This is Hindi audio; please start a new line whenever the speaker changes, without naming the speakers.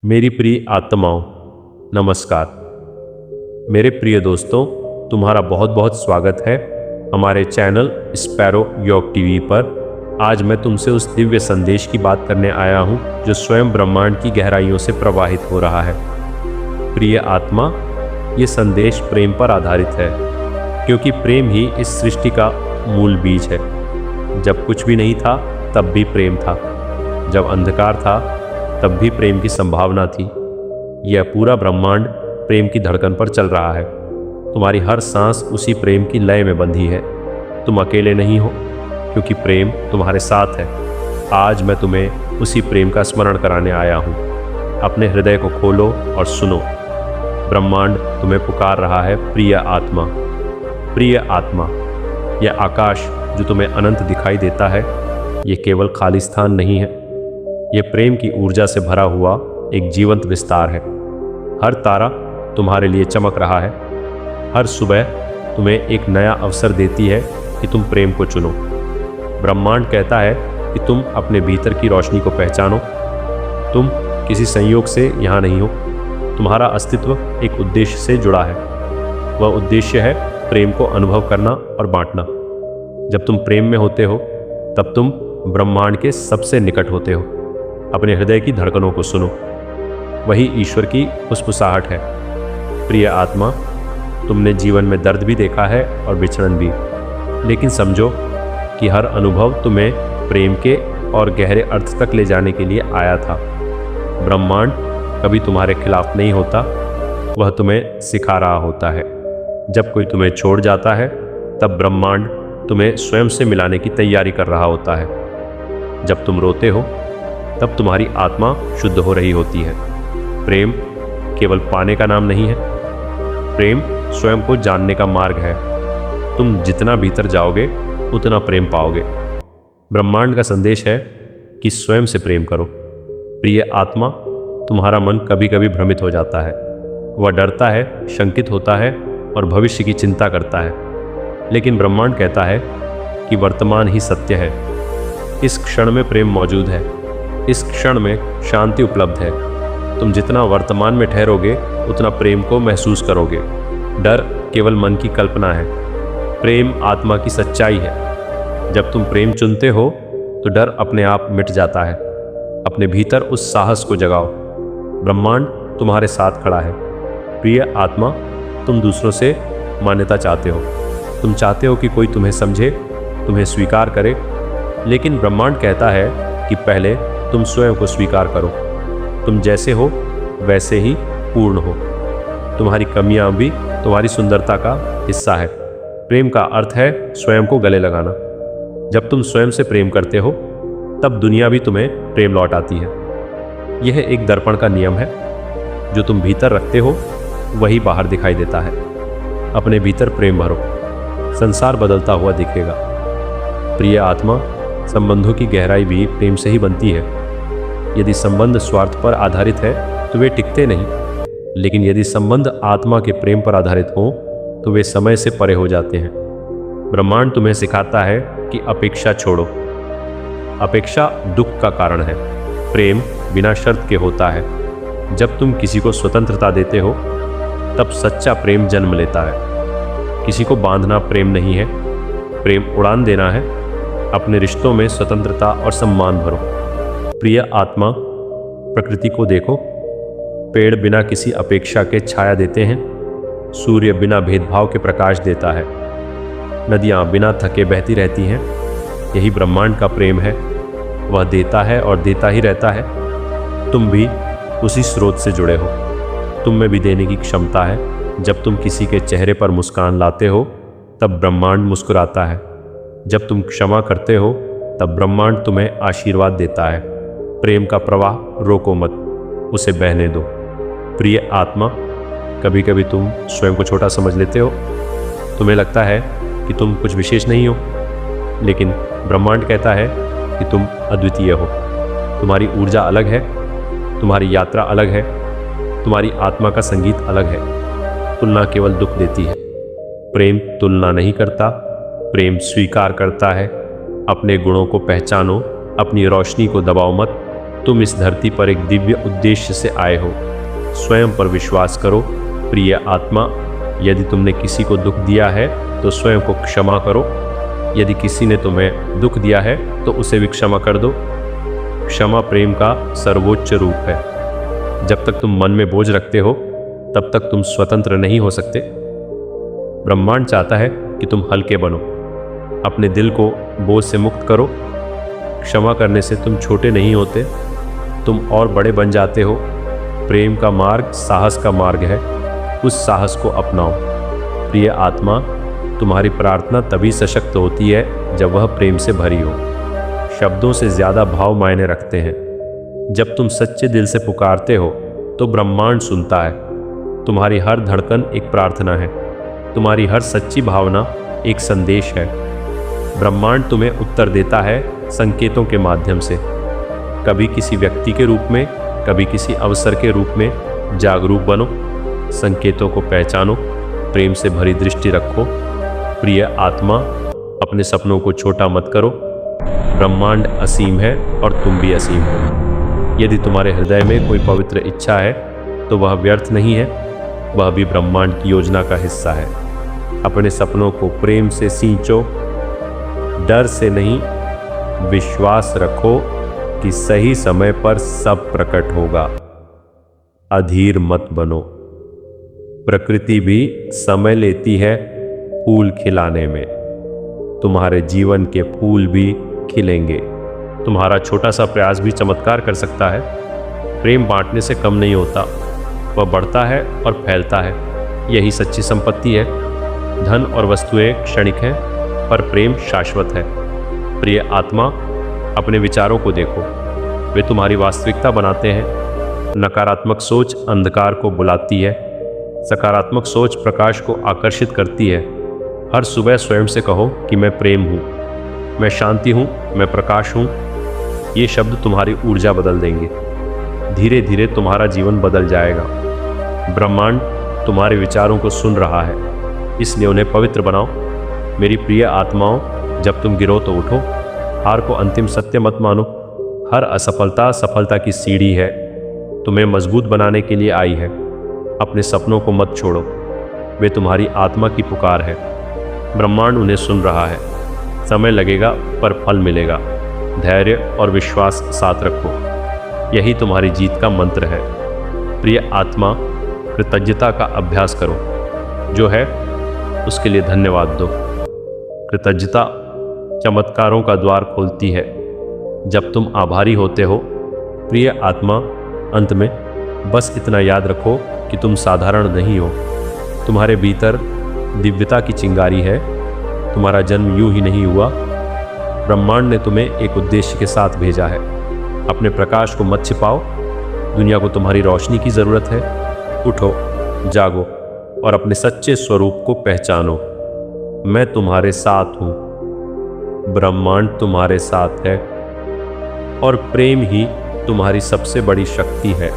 मेरी प्रिय आत्माओं, नमस्कार। मेरे प्रिय दोस्तों, तुम्हारा बहुत बहुत स्वागत है हमारे चैनल स्पैरो योग टीवी पर। आज मैं तुमसे उस दिव्य संदेश की बात करने आया हूँ जो स्वयं ब्रह्मांड की गहराइयों से प्रवाहित हो रहा है। प्रिय आत्मा, ये संदेश प्रेम पर आधारित है, क्योंकि प्रेम ही इस सृष्टि का मूल बीज है। जब कुछ भी नहीं था तब भी प्रेम था, जब अंधकार था तब भी प्रेम की संभावना थी। यह पूरा ब्रह्मांड प्रेम की धड़कन पर चल रहा है। तुम्हारी हर सांस उसी प्रेम की लय में बंधी है। तुम अकेले नहीं हो, क्योंकि प्रेम तुम्हारे साथ है। आज मैं तुम्हें उसी प्रेम का स्मरण कराने आया हूँ। अपने हृदय को खोलो और सुनो। ब्रह्मांड तुम्हें पुकार रहा है, प्रिय आत्मा। प्रिय आत्मा, यह आकाश जो तुम्हें अनंत दिखाई देता है, ये केवल खाली स्थान नहीं है। यह प्रेम की ऊर्जा से भरा हुआ एक जीवंत विस्तार है। हर तारा तुम्हारे लिए चमक रहा है। हर सुबह तुम्हें एक नया अवसर देती है कि तुम प्रेम को चुनो। ब्रह्मांड कहता है कि तुम अपने भीतर की रोशनी को पहचानो। तुम किसी संयोग से यहाँ नहीं हो। तुम्हारा अस्तित्व एक उद्देश्य से जुड़ा है। वह उद्देश्य है प्रेम को अनुभव करना और बांटना। जब तुम प्रेम में होते हो तब तुम ब्रह्मांड के सबसे निकट होते हो। अपने हृदय की धड़कनों को सुनो, वही ईश्वर की फुसफुसाहट है। प्रिय आत्मा, तुमने जीवन में दर्द भी देखा है और बिछड़न भी, लेकिन समझो कि हर अनुभव तुम्हें प्रेम के और गहरे अर्थ तक ले जाने के लिए आया था। ब्रह्मांड कभी तुम्हारे खिलाफ नहीं होता, वह तुम्हें सिखा रहा होता है। जब कोई तुम्हें छोड़ जाता है तब ब्रह्मांड तुम्हें स्वयं से मिलाने की तैयारी कर रहा होता है। जब तुम रोते हो तब तुम्हारी आत्मा शुद्ध हो रही होती है। प्रेम केवल पाने का नाम नहीं है, प्रेम स्वयं को जानने का मार्ग है। तुम जितना भीतर जाओगे उतना प्रेम पाओगे। ब्रह्मांड का संदेश है कि स्वयं से प्रेम करो। प्रिय आत्मा, तुम्हारा मन कभी कभी भ्रमित हो जाता है। वह डरता है, शंकित होता है और भविष्य की चिंता करता है। लेकिन ब्रह्मांड कहता है कि वर्तमान ही सत्य है। इस क्षण में प्रेम मौजूद है। इस क्षण में शांति उपलब्ध है। तुम जितना वर्तमान में ठहरोगे उतना प्रेम को महसूस करोगे। डर केवल मन की कल्पना है, प्रेम आत्मा की सच्चाई है। जब तुम प्रेम चुनते हो तो डर अपने आप मिट जाता है। अपने भीतर उस साहस को जगाओ। ब्रह्मांड तुम्हारे साथ खड़ा है। प्रिय आत्मा, तुम दूसरों से मान्यता चाहते हो। तुम चाहते हो कि कोई तुम्हें समझे, तुम्हें स्वीकार करे, लेकिन ब्रह्मांड कहता है कि पहले तुम स्वयं को स्वीकार करो। तुम जैसे हो वैसे ही पूर्ण हो। तुम्हारी कमियां भी तुम्हारी सुंदरता का हिस्सा है। प्रेम का अर्थ है स्वयं को गले लगाना। जब तुम स्वयं से प्रेम करते हो तब दुनिया भी तुम्हें प्रेम लौटाती है। यह एक दर्पण का नियम है। जो तुम भीतर रखते हो वही बाहर दिखाई देता है। अपने भीतर प्रेम भरो, संसार बदलता हुआ दिखेगा। प्रिय आत्मा, संबंधों की गहराई भी प्रेम से ही बनती है। यदि संबंध स्वार्थ पर आधारित है तो वे टिकते नहीं, लेकिन यदि संबंध आत्मा के प्रेम पर आधारित हो तो वे समय से परे हो जाते हैं। ब्रह्मांड तुम्हें सिखाता है कि अपेक्षा छोड़ो। अपेक्षा दुख का कारण है। प्रेम बिना शर्त के होता है। जब तुम किसी को स्वतंत्रता देते हो तब सच्चा प्रेम जन्म लेता है। किसी को बांधना प्रेम नहीं है, प्रेम उड़ान देना है। अपने रिश्तों में स्वतंत्रता और सम्मान भरो। प्रिय आत्मा, प्रकृति को देखो। पेड़ बिना किसी अपेक्षा के छाया देते हैं। सूर्य बिना भेदभाव के प्रकाश देता है। नदियाँ बिना थके बहती रहती हैं। यही ब्रह्मांड का प्रेम है। वह देता है और देता ही रहता है। तुम भी उसी स्रोत से जुड़े हो। तुम में भी देने की क्षमता है। जब तुम किसी के चेहरे पर मुस्कान लाते हो तब ब्रह्मांड मुस्कुराता है। जब तुम क्षमा करते हो तब ब्रह्मांड तुम्हें आशीर्वाद देता है। प्रेम का प्रवाह रोको मत, उसे बहने दो। प्रिय आत्मा, कभी कभी तुम स्वयं को छोटा समझ लेते हो। तुम्हें लगता है कि तुम कुछ विशेष नहीं हो, लेकिन ब्रह्मांड कहता है कि तुम अद्वितीय हो। तुम्हारी ऊर्जा अलग है, तुम्हारी यात्रा अलग है, तुम्हारी आत्मा का संगीत अलग है। तुलना केवल दुख देती है। प्रेम तुलना नहीं करता, प्रेम स्वीकार करता है। अपने गुणों को पहचानो, अपनी रोशनी को दबाओ मत। तुम इस धरती पर एक दिव्य उद्देश्य से आए हो। स्वयं पर विश्वास करो प्रिय आत्मा। यदि तुमने किसी को दुख दिया है तो स्वयं को क्षमा करो। यदि किसी ने तुम्हें दुख दिया है तो उसे भी क्षमा कर दो। क्षमा प्रेम का सर्वोच्च रूप है। जब तक तुम मन में बोझ रखते हो तब तक तुम स्वतंत्र नहीं हो सकते। ब्रह्मांड चाहता है कि तुम हल्के बनो। अपने दिल को बोझ से मुक्त करो। क्षमा करने से तुम छोटे नहीं होते, तुम और बड़े बन जाते हो। प्रेम का मार्ग साहस का मार्ग है। उस साहस को अपनाओ। प्रिय आत्मा, तुम्हारी प्रार्थना तभी सशक्त होती है जब वह प्रेम से भरी हो। शब्दों से ज़्यादा भाव मायने रखते हैं। जब तुम सच्चे दिल से पुकारते हो तो ब्रह्मांड सुनता है। तुम्हारी हर धड़कन एक प्रार्थना है। तुम्हारी हर सच्ची भावना एक संदेश है। ब्रह्मांड तुम्हें उत्तर देता है संकेतों के माध्यम से, कभी किसी व्यक्ति के रूप में, कभी किसी अवसर के रूप में। जागरूक बनो, संकेतों को पहचानो, प्रेम से भरी दृष्टि रखो। प्रिय आत्मा, अपने सपनों को छोटा मत करो। ब्रह्मांड असीम है और तुम भी असीम हो। यदि तुम्हारे हृदय में कोई पवित्र इच्छा है तो वह व्यर्थ नहीं है, वह भी ब्रह्मांड की योजना का हिस्सा है। अपने सपनों को प्रेम से सींचो, डर से नहीं। विश्वास रखो कि सही समय पर सब प्रकट होगा। अधीर मत बनो। प्रकृति भी समय लेती है फूल खिलाने में। तुम्हारे जीवन के फूल भी खिलेंगे। तुम्हारा छोटा सा प्रयास भी चमत्कार कर सकता है। प्रेम बांटने से कम नहीं होता, वह बढ़ता है और फैलता है। यही सच्ची संपत्ति है। धन और वस्तुएं क्षणिक हैं, पर प्रेम शाश्वत है। प्रिय आत्मा, अपने विचारों को देखो, वे तुम्हारी वास्तविकता बनाते हैं। नकारात्मक सोच अंधकार को बुलाती है, सकारात्मक सोच प्रकाश को आकर्षित करती है। हर सुबह स्वयं से कहो कि मैं प्रेम हूँ, मैं शांति हूँ, मैं प्रकाश हूँ। ये शब्द तुम्हारी ऊर्जा बदल देंगे। धीरे धीरे तुम्हारा जीवन बदल जाएगा। ब्रह्मांड तुम्हारे विचारों को सुन रहा है, इसलिए उन्हें पवित्र बनाओ। मेरी प्रिय आत्माओं, जब तुम गिरो तो उठो। हार को अंतिम सत्य मत मानो। हर असफलता सफलता की सीढ़ी है, तुम्हें मजबूत बनाने के लिए आई है। अपने सपनों को मत छोड़ो, वे तुम्हारी आत्मा की पुकार है। ब्रह्मांड उन्हें सुन रहा है। समय लगेगा पर फल मिलेगा। धैर्य और विश्वास साथ रखो, यही तुम्हारी जीत का मंत्र है। प्रिय आत्मा, कृतज्ञता का अभ्यास करो। जो है उसके लिए धन्यवाद दो। कृतज्ञता चमत्कारों का द्वार खोलती है जब तुम आभारी होते हो। प्रिय आत्मा, अंत में बस इतना याद रखो कि तुम साधारण नहीं हो। तुम्हारे भीतर दिव्यता की चिंगारी है। तुम्हारा जन्म यूं ही नहीं हुआ। ब्रह्मांड ने तुम्हें एक उद्देश्य के साथ भेजा है। अपने प्रकाश को मत छिपाओ। दुनिया को तुम्हारी रोशनी की ज़रूरत है। उठो, जागो और अपने सच्चे स्वरूप को पहचानो। मैं तुम्हारे साथ हूँ। ब्रह्मांड तुम्हारे साथ है और प्रेम ही तुम्हारी सबसे बड़ी शक्ति है।